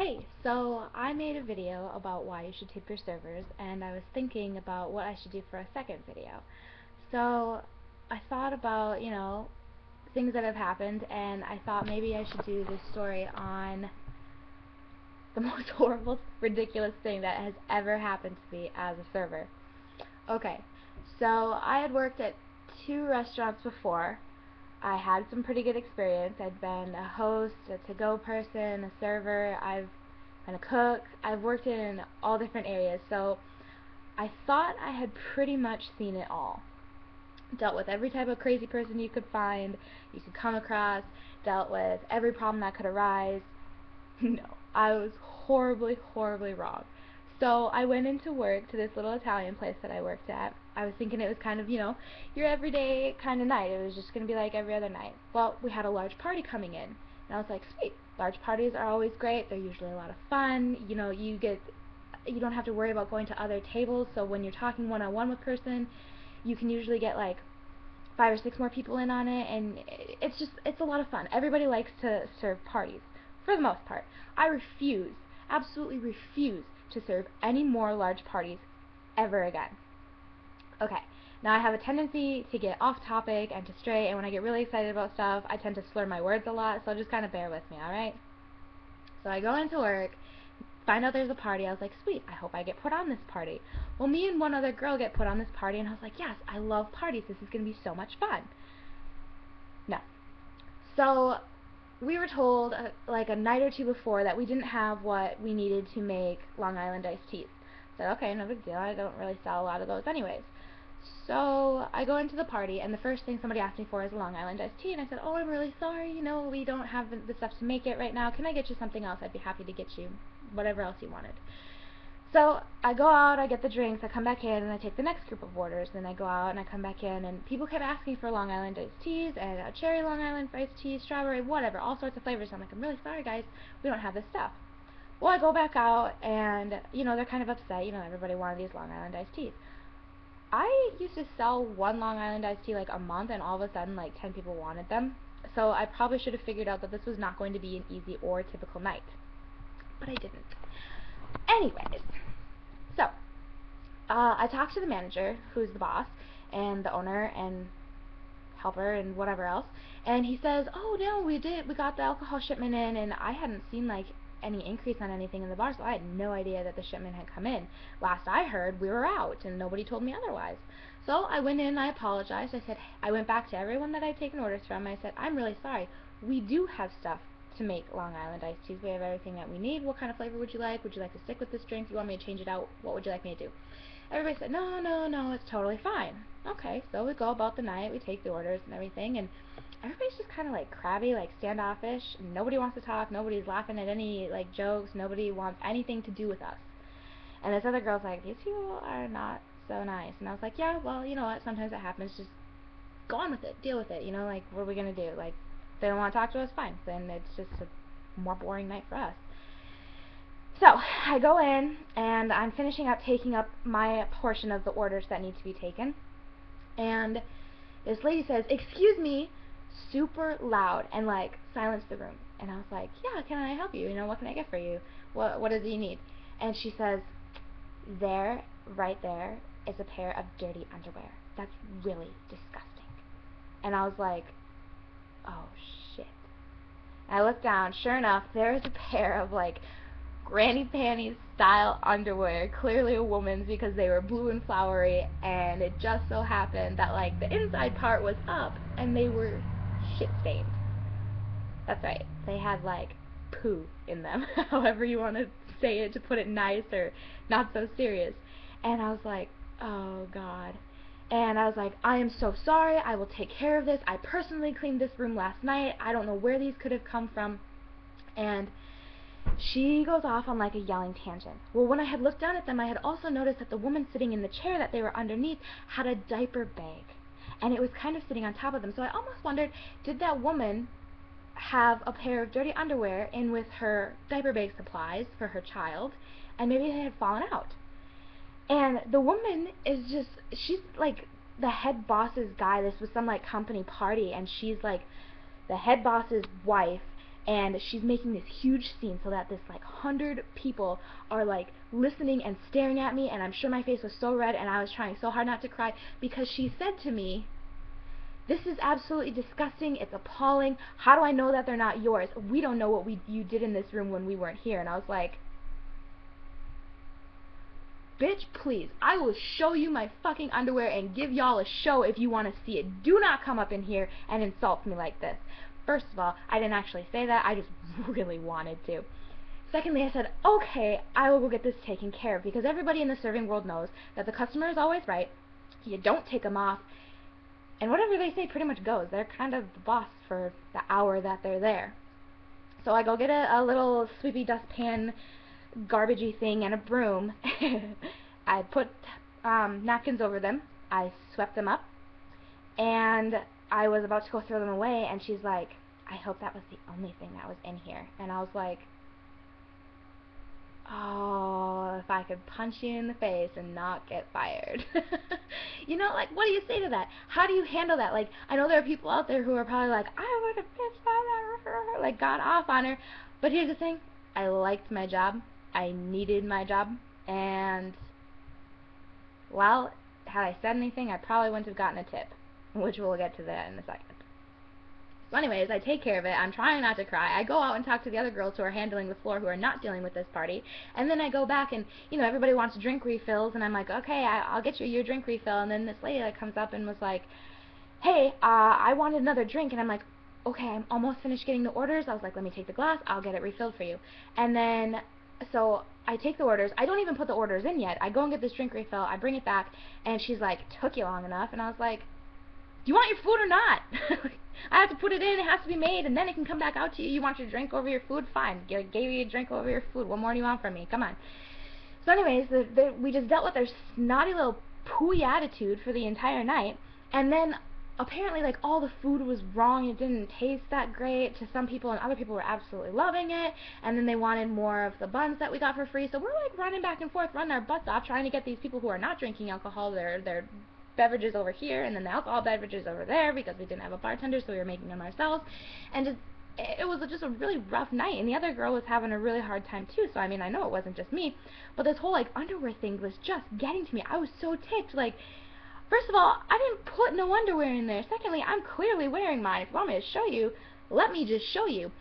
Hey, so I made a video about why you should tip your servers, and I was thinking about what I should do for a second video. So I thought about, things that have happened, and I thought maybe I should do this story on the most horrible, ridiculous thing that has ever happened to me as a server. Okay, so I had worked at 2 restaurants before. I had some pretty good experience. I'd been a host, a to-go person, a server, I've been a cook. I've worked in all different areas, so I thought I had pretty much seen it all. Dealt with every type of crazy person you could find, you could come across, dealt with every problem that could arise. No, I was horribly, horribly wrong. So I went into work to this little Italian place that I worked at. I was thinking it was kind of, your everyday kind of night. It was just going to be like every other night. Well, we had a large party coming in. And I was like, sweet, large parties are always great. They're usually a lot of fun. You don't have to worry about going to other tables. So when you're talking one-on-one with a person, you can usually get like 5 or 6 more people in on it. And it's a lot of fun. Everybody likes to serve parties, for the most part. I refuse, absolutely refuse, to serve any more large parties ever again. Okay, now I have a tendency to get off topic and to stray, and when I get really excited about stuff, I tend to slur my words a lot, so just kind of bear with me, alright? So I go into work, find out there's a party. I was like, sweet, I hope I get put on this party. Well, me and one other girl get put on this party, and I was like, yes, I love parties. This is going to be so much fun. No. So we were told like a night or two before that we didn't have what we needed to make Long Island iced teas. I said, okay, no big deal. I don't really sell a lot of those anyways. So I go into the party, and the first thing somebody asked me for is a Long Island iced tea, and I said, oh, I'm really sorry, we don't have the stuff to make it right now. Can I get you something else? I'd be happy to get you whatever else you wanted. So I go out, I get the drinks, I come back in, and I take the next group of orders. Then I go out and I come back in, and people kept asking for Long Island iced teas and a cherry Long Island iced tea, strawberry, whatever, all sorts of flavors. I'm like, I'm really sorry, guys, we don't have this stuff. Well, I go back out, and they're kind of upset. Everybody wanted these Long Island iced teas. I used to sell one Long Island iced tea like a month, and all of a sudden like 10 people wanted them. So I probably should have figured out that this was not going to be an easy or typical night. But I didn't. Anyways, so I talked to the manager, who's the boss, and the owner, and helper, and whatever else, and he says, oh no, we got the alcohol shipment in, and I hadn't seen like any increase on anything in the bar, so I had no idea that the shipment had come in. Last I heard, we were out, and nobody told me otherwise. So I went in, I apologized. I went back to everyone that I'd taken orders from. I said, I'm really sorry. We do have stuff to make Long Island iced teas. We have everything that we need. What kind of flavor would you like? Would you like to stick with this drink? Do you want me to change it out? What would you like me to do? Everybody said, no, no, no, it's totally fine. Okay, so we go about the night, we take the orders and everything, and everybody's just kind of like crabby, like standoffish. Nobody wants to talk, nobody's laughing at any like jokes, nobody wants anything to do with us. And this other girl's like, these people are not so nice. And I was like, yeah, well, you know what, sometimes it happens, just go on with it, deal with it, like, what are we going to do? Like, if they don't want to talk to us, fine, then it's just a more boring night for us. So I go in, and I'm finishing up taking up my portion of the orders that need to be taken, and this lady says, excuse me, super loud, and like silenced the room. And I was like, yeah, can I help you? What can I get for you? What is it you need? And she says, there, right there, is a pair of dirty underwear. That's really disgusting. And I was like, oh shit. And I looked down, sure enough, there is a pair of like granny panties style underwear, clearly a woman's because they were blue and flowery, and it just so happened that like the inside part was up and they were shit stained. That's right, they had like poo in them, however you want to say it to put it nice or not so serious. And I was like, oh god. And I was like, I am so sorry, I will take care of this. I personally cleaned this room last night. I don't know where these could have come from. And she goes off on like a yelling tangent. Well, when I had looked down at them, I had also noticed that the woman sitting in the chair that they were underneath had a diaper bag, and it was kind of sitting on top of them. So I almost wondered, did that woman have a pair of dirty underwear in with her diaper bag supplies for her child, and maybe they had fallen out? And the woman is just, she's like the head boss's guy. This was some like company party, and she's like the head boss's wife, and she's making this huge scene so that this like 100 people are like listening and staring at me, and I'm sure my face was so red and I was trying so hard not to cry because she said to me, "This is absolutely disgusting. It's appalling. How do I know that they're not yours? We don't know what you did in this room when we weren't here." And I was like, bitch, please, I will show you my fucking underwear and give y'all a show if you want to see it. Do not come up in here and insult me like this. First of all, I didn't actually say that. I just really wanted to. Secondly, I said, okay, I will go get this taken care of, because everybody in the serving world knows that the customer is always right. You don't take them off, and whatever they say pretty much goes. They're kind of the boss for the hour that they're there. So I go get a little sweepy dustpan garbagey thing and a broom. I put napkins over them. I swept them up, and I was about to go throw them away, and she's like, "I hope that was the only thing that was in here." And I was like, oh, if I could punch you in the face and not get fired. You know, like, what do you say to that? How do you handle that? Like, I know there are people out there who are probably like, I would have pissed on her, like, got off on her. But here's the thing, I liked my job. I needed my job. And, well, had I said anything, I probably wouldn't have gotten a tip, which we'll get to that in a second. So anyways, I take care of it. I'm trying not to cry. I go out and talk to the other girls who are handling the floor, who are not dealing with this party. And then I go back and, you know, everybody wants drink refills. And I'm like, okay, I'll get you your drink refill. And then this lady that comes up and was like, hey, I wanted another drink. And I'm like, okay, I'm almost finished getting the orders. I was like, let me take the glass. I'll get it refilled for you. And then, so I take the orders. I don't even put the orders in yet. I go and get this drink refill. I bring it back. And she's like, took you long enough. And I was like, do you want your food or not? I have to put it in, it has to be made, and then it can come back out to you. You want your drink over your food? Fine. Gave you a drink over your food. What more do you want from me? Come on. So anyways, we just dealt with their snotty little pooey attitude for the entire night, and then apparently, like, all the food was wrong. It didn't taste that great to some people, and other people were absolutely loving it, and then they wanted more of the buns that we got for free. So we're like running back and forth, running our butts off, trying to get these people who are not drinking alcohol their beverages over here, and then the alcohol beverages over there, because we didn't have a bartender, so we were making them ourselves. And just, it was just a really rough night, and the other girl was having a really hard time too. So I mean, I know it wasn't just me, but this whole like underwear thing was just getting to me. I was so ticked. Like, first of all, I didn't put no underwear in there. Secondly, I'm clearly wearing mine. If you want me to show you, let me just show you.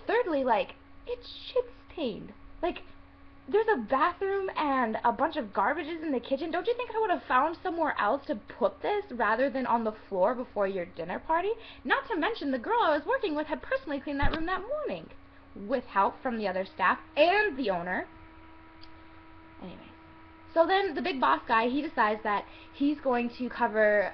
Thirdly, like, it's shit stained. Like, there's a bathroom and a bunch of garbages in the kitchen. Don't you think I would have found somewhere else to put this rather than on the floor before your dinner party? Not to mention, the girl I was working with had personally cleaned that room that morning with help from the other staff and the owner. Anyways, so then the big boss guy, he decides that he's going to cover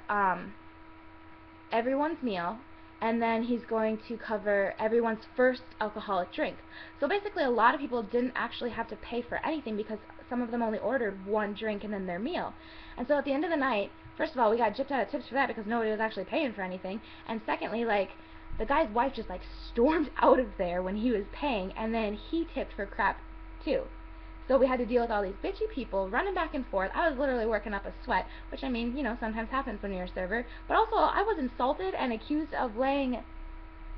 everyone's meal, and then he's going to cover everyone's first alcoholic drink. So basically, a lot of people didn't actually have to pay for anything because some of them only ordered one drink and then their meal. And so at the end of the night, first of all, we got gypped out of tips for that because nobody was actually paying for anything. And secondly, like, the guy's wife just like stormed out of there when he was paying, and then he tipped for crap too. So we had to deal with all these bitchy people running back and forth. I was literally working up a sweat, which, I mean, you know, sometimes happens when you're a server. But also, I was insulted and accused of laying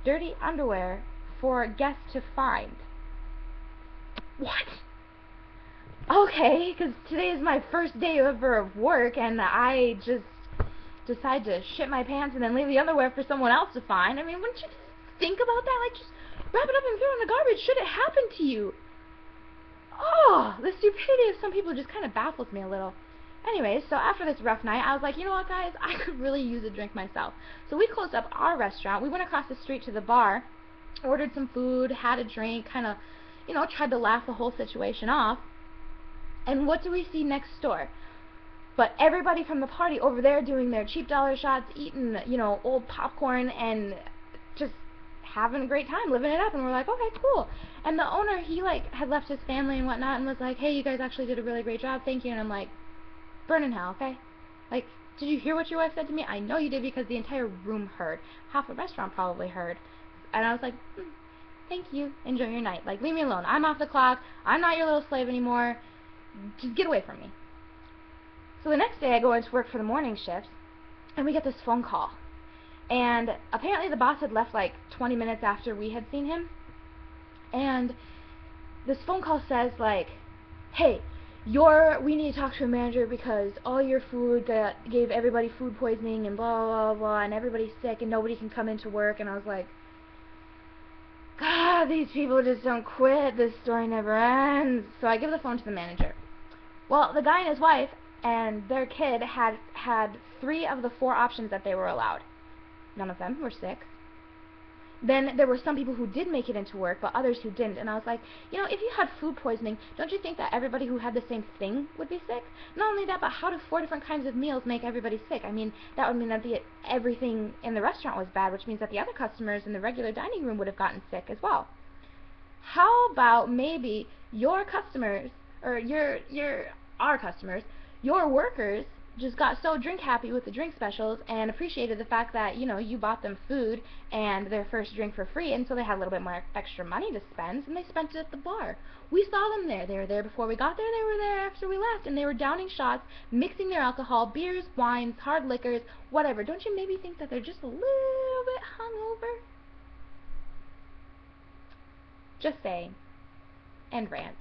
dirty underwear for guests to find. What? Okay, because today is my first day ever of work, and I just decide to shit my pants and then leave the underwear for someone else to find. I mean, wouldn't you think about that? Like, just wrap it up and throw it in the garbage. Should it happen to you? Oh, the stupidity of some people just kind of baffles me a little. Anyways, so after this rough night, I was like, you know what, guys? I could really use a drink myself. So we closed up our restaurant. We went across the street to the bar, ordered some food, had a drink, kind of, you know, tried to laugh the whole situation off. And what do we see next door? But everybody from the party over there doing their cheap dollar shots, eating, you know, old popcorn, and just having a great time, living it up. And we're like, okay, cool. And the owner, he like had left his family and whatnot, and was like, hey, you guys actually did a really great job, thank you. And I'm like, burn in hell, okay? Like, did you hear what your wife said to me? I know you did, because the entire room heard. Half the restaurant probably heard. And I was like, thank you, enjoy your night. Like, leave me alone. I'm off the clock. I'm not your little slave anymore. Just get away from me. So the next day I go into work for the morning shift, and we get this phone call. And apparently the boss had left like 20 minutes after we had seen him. And this phone call says, like, hey, we need to talk to a manager because all your food gave everybody food poisoning and blah blah blah, and everybody's sick and nobody can come into work. And I was like, God, these people just don't quit. This story never ends. So I give the phone to the manager. Well, the guy and his wife and their kid had 3 of the 4 options that they were allowed. None of them were sick. Then there were some people who did make it into work, but others who didn't. And I was like, if you had food poisoning, don't you think that everybody who had the same thing would be sick? Not only that, but how do 4 different kinds of meals make everybody sick? I mean, that would mean that everything in the restaurant was bad, which means that the other customers in the regular dining room would have gotten sick as well. How about maybe your customers, or our customers, your workers just got so drink happy with the drink specials and appreciated the fact that, you bought them food and their first drink for free, and so they had a little bit more extra money to spend, and they spent it at the bar. We saw them there. They were there before we got there, they were there after we left, and they were downing shots, mixing their alcohol, beers, wines, hard liquors, whatever. Don't you maybe think that they're just a little bit hungover? Just saying. End rant.